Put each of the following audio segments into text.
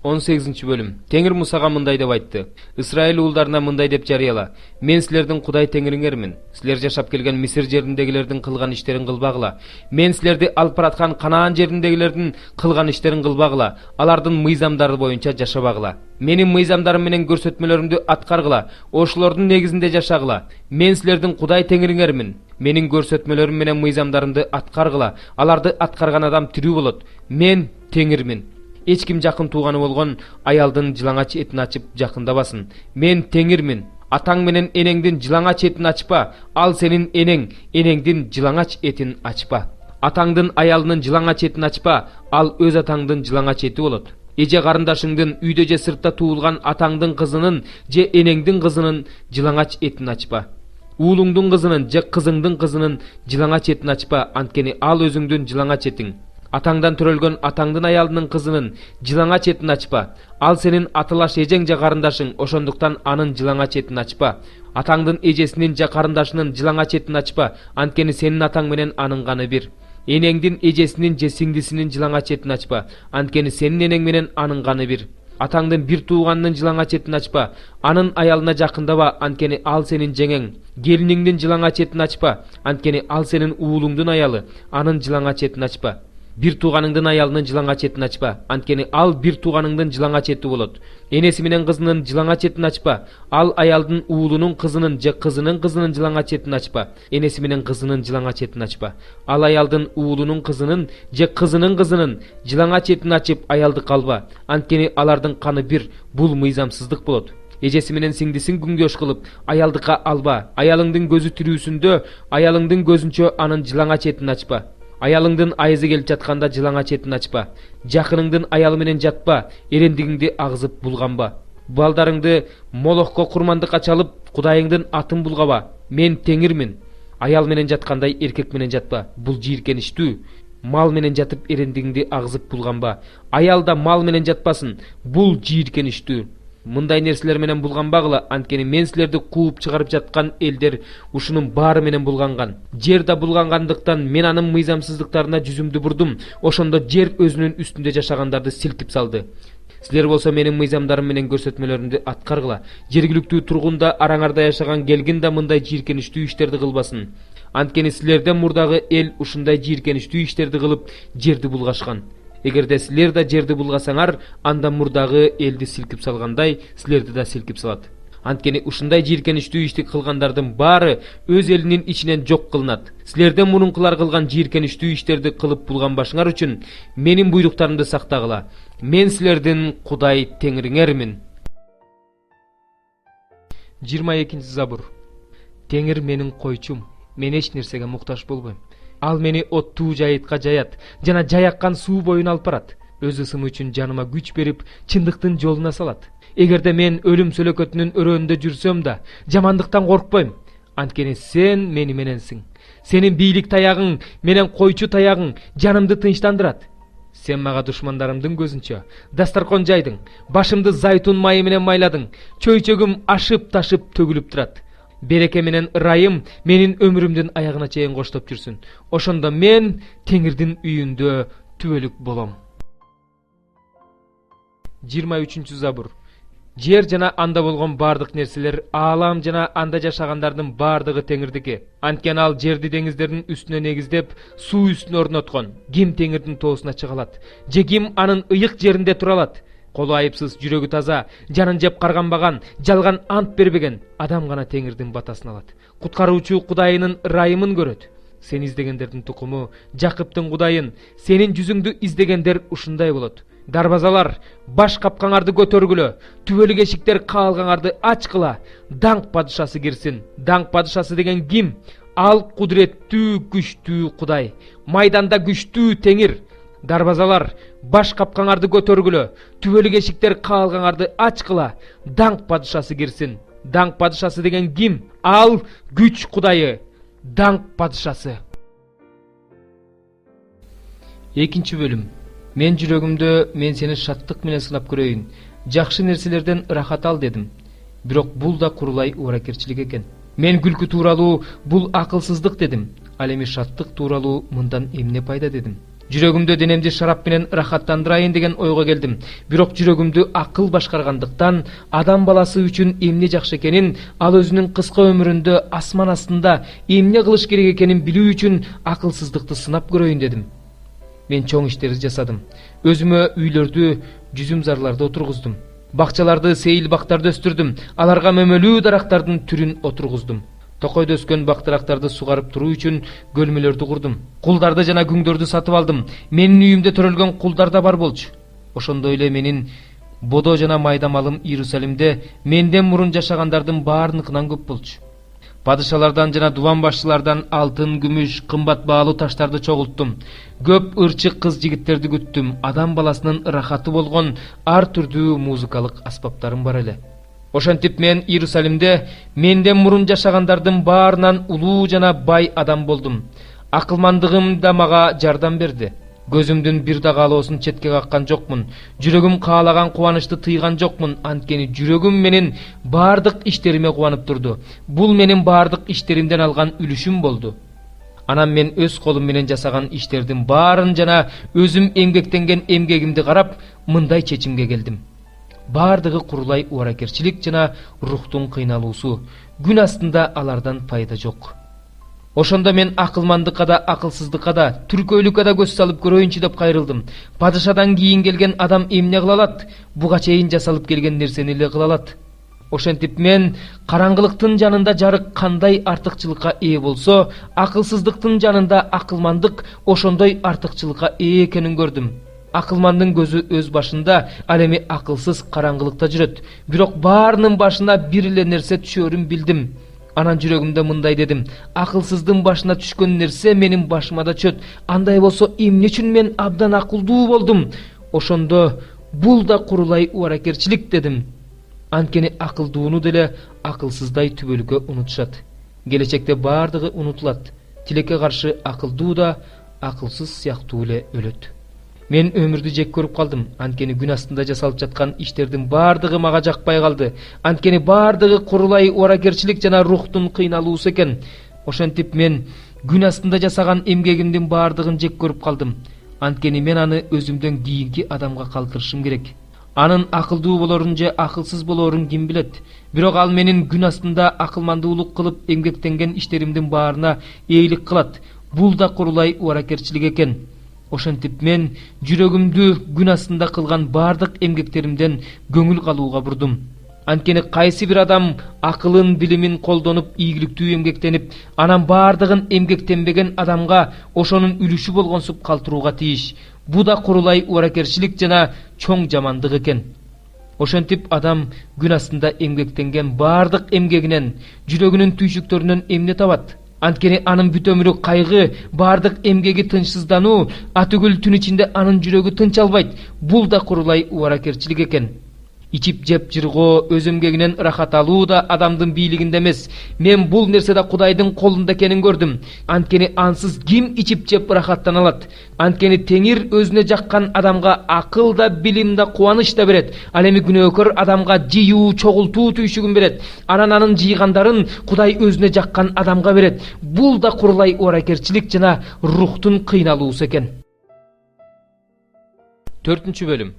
18 bölüm. Теңир Мусага мындай деп айтты. Исраил уулдарына мындай деп жарыяла: Мен силердин Кудай Теңириңермин. Силер жашап келген Мисир жериндегилердин кылган иштерин кылбагыла. Мен силерди алып бараткан Канаан жериндегилердин кылган иштерин кылбагыла. Алардын мыйзамдары боюнча жашабагыла. Менин мыйзамдарым менен көрсөтмөлөрүмдү аткаргыла. Ошолордун негизинде жашагыла. Мен силердин Кудай Теңириңермин. Менин көрсөтмөлөрүм менен мыйзамдарымды аткаргыла. Аларды аткарган адам тирүү болот. Мен Теңирмин. Эч ким жакын тууганы болгон аялдын жылаңач этин ачып жакындабасын. Мен Теңирмин. Атаң менен энеңдин жылаңач этин ачпа. Ал сенин энең, энеңдин жылаңач этин ачпа. Атаңдын аялынын жылаңач этин ачпа. Ал өз атаңдын жылаңач эти болот. Эже карындашыңдын үйдө же сыртта туулган атаңдын кызынын же энеңдин кызынын жылаңач этин ачпа. Уулуңдун кызынын же кызыңдын кызынын жылаңач этин ачпа, анткени ал өзүңдүн жылаңач этиң. Атаңдан төрөлгөн атаңдын аялынын кызынын жылаңач этин ачпа. Ал сенин атылаш эжең же карындашың, ошондуктан анын жылаңач этин ачпа. Атаңдын эжесинин же карындашынын жылаңач этин ачпа, анткени сенин атаң менен анын каны бир. Энеңдин эжесинин же сиңдисинин жылаңач этин ачпа, анткени сенин энең менен анын каны бир. Атаңдын бир тууганынын жылаңач этин ачпа, анын аялына жакындаба, анткени ал сенин жеңең. Келиниңдин жылаңач этин ачпа, анткени ал сенин уулуңдун аялы, анын жылаңач этин ачпа. Бир тууганыңдын аялынын жылаңач этин ачпа, анткени ал бир тууганыңдын жылаңач эти болот. Энеси менен кызынын жылаңач этин ачпа, ал аялдын уулунун кызынын же кызынын кызынын жылаңач этин ачпа. Энеси менен кызынын жылаңач этин ачпа. Ал аялдын уулунун кызынын же кызынын кызынын жылаңач этин ачып аялды калба, анткени алардын каны бир. Бул мыйзамсыздык болот. Эжеси менен сиңдисин күңдөш кылып аялдыкка алба. Аялыңдын көзү тирүүсүндө аялыңдын көзүнчө анын жылаңач этин ачпа. Аялыңдын айызы келип жатканда жылаңач этин ачпа. Жакыныңдын аялы менен жатпа, эрендигиңди агызып булганба. Балдарыңды Молохко курмандыкка чалып, Кудайыңдын атын булгаба. Мен Теңирмин. Аял менен жаткандай эркек менен жатпа. Бул жийиркеничтүү. Мал менен жатып эрендигиңди агызып булганба. Аял да мал менен жатпасын. Бул жийиркеничтүү. Мындай нерселер менен булганбагыла, анткени мен силерди кууп чыгарып жаткан элдер ушунун баары менен булганган. Жер да булгангандыктан мен анын мыйзамсыздыктарына жүзүмдү бурдум. Ошондо жер өзүнүн үстүндө жашагандарды силкип салды. Силер болсо менин мыйзамдарым менен көрсөтмөлөрүмдү аткаргыла. Жергиликтүү тургунда араңарда жашаган келгин да мындай жийиркеничтүү иштерди кылбасын. Анткени силерден мурдагы эл ушундай жийиркеничтүү иштерди кылып жерди булгашкан. Эгерде силер да жерди булгасаңар, анда мурдагы элди силкип салгандай, силерди да силкип салат. Анткени ушундай жийиркеничтүү ишти кылгандардын баары өз элинин ичинен жок кылынат. Силерден мурункулар кылган жийиркеничтүү иштерди кылып булганбашыңар үчүн менин буйруктарымды сактагыла. Мен силердин Кудай Теңириңермин. 22 Забур. Теңир менин койчум. Мен эч нерсеге муктаж болбойм. Ал мени оттуу жайытка жаят, жана жаяккан суу боюна алып барат. Өз ысымы үчүн жаныма күч берип, чындыктын жолуна салат. Эгерде мен өлүм сөлөкөтүнүн өрөөндө жүрсөм да, жамандыктан коркпойм. Анткени сен мени мененсиң. Сенин бийлик таягың менен койчу таягың жанымды тынчтандырат. Сен мага душмандарымдын көзүнчө дастаркон жайдың, башымды зайтун майы менен майладың, чөйчөгүм ашып-ташып төгүлүп турат. Береке менен ырайым менин өмүрүмдүн аягына чейин коштоп жүрсүн. Ошондо мен Теңирдин үйүндө түбөлүк болом. 23 Забур. Жер жана анда болгон бардык нерселер, аалам жана анда жашагандардын бардыгы Теңирдики. Анткени ал жерди деңиздердин үстүнө негиздеп, суу үстүнө орноткон. Ким Теңирдин тоосуна чыга алат? Же ким анын ыйык жеринде тура алат? Колу айыпсыз, жүрөгү таза, жанын жеп карганбаган, жалган ант бербеген адам гана Теңирдин батасын алат. Куткаруучу Кудайынын ырайымын көрөт. Сен издегендердин тукуму, Жакыптын Кудайын, сенин жүзүңдү издегендер ушундай болот. Дарбазалар, баш капкаңарды көтөргүлө, түбөлүк эшиктер каалгаңарды ачкыла. Даңк падышасы кирсин. Даңк падышасы деген ким? Ал кудуреттүү, күчтүү Кудай. Майданда күчтүү Теңир. Дарбазалар, баш капкаңарды көтөргүлө, түбөлүк эшиктер каалгаңарды ачкыла. Даңк падышасы кирсин. Даңк падышасы деген ким? Ал күч Кудайы. Даңк падышасы. 2 бөлүм. Мен жүрөгүмдө мен сени шаттык менен сынап көрөйүн. Жакшы нерселерден ырахат ал дедим. Бирок бул да курулай уракерчилик экен. Мен күлкү тууралуу бул акылсыздык дедим. Ал эми шаттык тууралуу мындан эмне пайда дедим. Жүрөгүмдө денемди шарап менен ырахаттандырайын деген ойго келдим. Бирок жүрөгүмдү акыл башкаргандыктан адам баласы үчүн эмне жакшы экенин, ал өзүнүн кыска өмүрүндө асман астында эмне кылыш керек экенин билүү үчүн акылсыздыкты сынап көрөйүн дедим. Мен чоң иштерди жасадым. Өзүмө үйлөрдү, жүзүм-зарларды отургуздум. Бакчаларды, сейил бактарды өстүрдүм. Аларга мөмөлүү дарактардын түрүн отургуздум. Токойдо өскөн бактырактарды сугарып туруу үчүн көлмөлөрдү курдум. Кулдарды жана күңдөрдү сатып алдым. Менин үйүмдө төрөлгөн кулдар да бар болчу. Ошондой эле менин бодо жана майда малым Иерусалимде менден мурун жашагандардын баарыныкынан көп болчу. Падышалардан жана дубан башчылардан алтын, күмүш, кымбат баалуу таштарды чогулттум. Көп ырчык кыз жигиттерди күттүм. Адам баласынын ырахаты болгон ар түрдүү музыкалык аспаптарым бар эле. Ошентип мен Иерусалимде менден мурун жашагандардын баарынан улуу жана бай адам болдум. Акылмандыгым да мага жардам берди. Көзүмдүн бир да каалоосун четке каккан жокмун. Жүрөгүм каалаган кубанычты тыйган жокмун. Анткени жүрөгүм менин баардык иштериме кубанып турду. Бул менин баардык иштеримден алган үлүшүм болду. Анан мен өз колум менен жасаган иштердин баарын жана өзүм эмгектенген эмгегимди карап, мындай чечимге келдим. Баардыгы курулай убаракерчилик жана рухтун кыйналуусу. Күн астында алардан пайда жок. Ошондо мен акылмандыкка да, акылсыздыкка да, түркөйлүккө да көз салып көрөйүнчү деп кайрылдым. Падышадан кийин келген адам эмне кыла алат? Буга чейин жасалып келген нерсени эле кыла алат. Ошентип мен караңгылыктын жанында жарык кандай артыкчылыкка ээ болсо, акылсыздыктын жанында акылмандык ошондой артыкчылыкка ээ экенин көрдүм. Акылмандын көзү өз башында, ал эми акылсыз караңгылыкта жүрөт. Бирок баарынын башына бир эле нерсе түшөрүн билдим. Анан жүрөгүмдө мындай дедим: акылсыздын башына түшкөн нерсе менин башыма да түшөт. Андай болсо эмне үчүн мен абдан акылдуу болдум? Ошондо бул да курулай убаракерчилик дедим. Анткени акылдууну деле акылсыздай түбөлүккө унутушат. Келечекте баардыгы унутулат. Тилекке каршы акылдуу да акылсыз сыяктуу эле өлөт. Мен өмүрдү жек көрүп калдым. Анткени күн астында жасалып жаткан иштердин баардыгы мага жакпай калды. Анткени баардыгы курулай убаракерчилик жана рухтун кыйналуусу экен. Ошентип мен күн астында жасаган эмгегимдин баардыгын жек көрүп калдым. Анткени мен аны өзүмдөн кийинки адамга калтырышым керек. Анын акылдуу болорун же акылсыз болорун ким билет? Бирок ал менин күн астында акылмандуулук кылып эмгектенген иштеримдин баарына ээлик кылат. Бул да курулай убаракерчилик экен. Ошентип мен жүрөгүмдү күн астында кылган баардык эмгектеримден көңүл калууга бурдум. Анткени кайсы бир адам акылын, билимин колдонуп, ийгиликтүү эмгектенип, анан баардыгын эмгектенбеген адамга ошонун үлүшү болгонсуп калтырууга тийиш. Бу да курулай убаракерчилик жана чоң жамандык экен. Ошентип адам күн астында эмгектенген баардык эмгегинен, жүрөгүнүн түйшүктөрүнөн эмне табат? Анткени анын бүт өмүрү кайгы, баардык эмгеги тынчсыздануу, атүгүл түн ичинде анын жүрөгү тынч албайт. Бул да курулай убаракерчилик экен. Ичип жеп жыргоо, өз эмгегинен ырахат алуу да адамдын бийлигинде эмес. Мен бул нерседе Кудайдын колунда экенин көрдүм. Анткени ансыз ким ичип жеп ырахаттана алат? Анткени Теңир өзүнө жаккан адамга акыл да, билим да, кубаныч да берет. Ал эми күнөөкөр адамга жыюу, чогултуу түйшүгүн берет. Анан анын жыйгандарын Кудай өзүнө жаккан адамга берет. Бул да курулай убаракерчилик жана рухтун кыйналуусу экен. 4-бөлүм.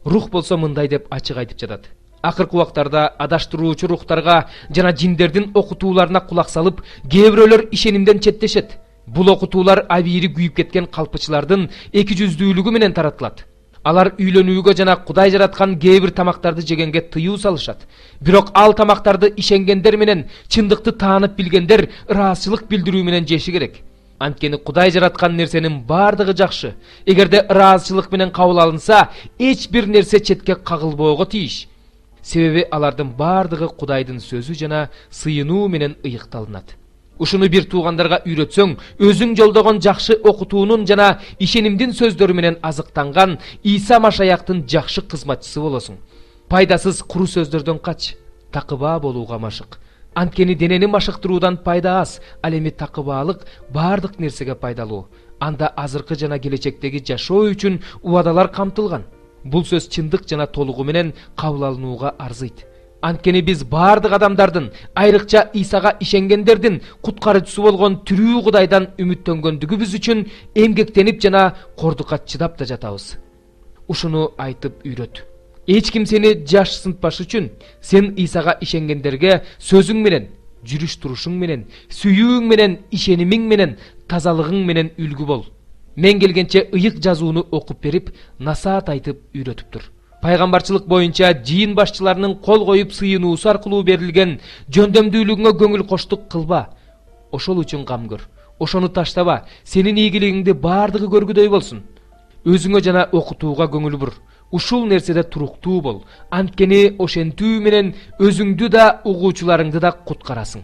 Рух болсо мындай деп ачык айтып жатат: акыркы убактарда адаштыруучу рухтарга жана жиндердин окутууларына кулак салып, кээ бирөөлөр ишенимден четтешет. Бул окутуулар абийири күйүп кеткен калпычылардын эки жүздүүлүгү менен таратылат. Алар үйлөнүүгө жана Кудай жараткан кээ бир тамактарды жегенге тыюу салышат. Бирок ал тамактарды ишенгендер менен, чындыкты таанып билгендер ыраазычылык билдирүү менен жеши керек. Анткени Кудай жараткан нерсенин баардыгы жакшы. Эгерде ыраазычылык менен кабыл алынса, эч бир нерсе четке кагылбоого тийиш. Себеби алардын баардыгы Кудайдын сөзү жана сыйынуу менен ыйыкталынат. Ушуну бир туугандарга үйрөтсөң, өзүң жолдогон жакшы окутуунун жана ишенимдин сөздөрү менен азыктанган Иса Машаяктын жакшы кызматчысы болосуң. Пайдасыз куру сөздөрдөн кач, такыба болууга машык. Анткени денени машыктыруудан пайда аз, ал эми такыбаалык баардык нерсеге пайдалуу. Анда азыркы жана келечектеги жашоо үчүн убадалар камтылган. Бул сөз чындык жана толугу менен кабыл алынууга арзыйт. Анткени биз бардык адамдардын, айрыкча Исага ишенгендердин куткаруучусу болгон тирүү Кудайдан үмүттөнгөндүгүбүз үчүн эмгектенип жана кордукка чыдап да жатабыз. Ушуну айтып үйрөт. Эч ким сени жаш сынтпаш үчүн сен Исага ишенгендерге сөзүң менен, жүрүш турушуң менен, сүйүүң менен, ишенимиң менен, тазалыгың менен үлгү бол. Мен келгенче ыйык жазууну окуп берип, насаат айтып үйрөтүп тур. Пайгамбарчылык боюнча жыйын башчыларынын кол коюп сыйынуусу аркылуу берилген жөндөмдүүлүгүңө көңүл коштук кылба. Ошол үчүн кам көр. Ошону таштаба. Сенин ийгилигиңди бардыгы көргүдөй болсун. Өзүңө жана окутууга көңүл бур. Ушул нерседе туруктуу бол. Анткени ошентүү менен өзүңдү да угуучуларыңды да куткарасың.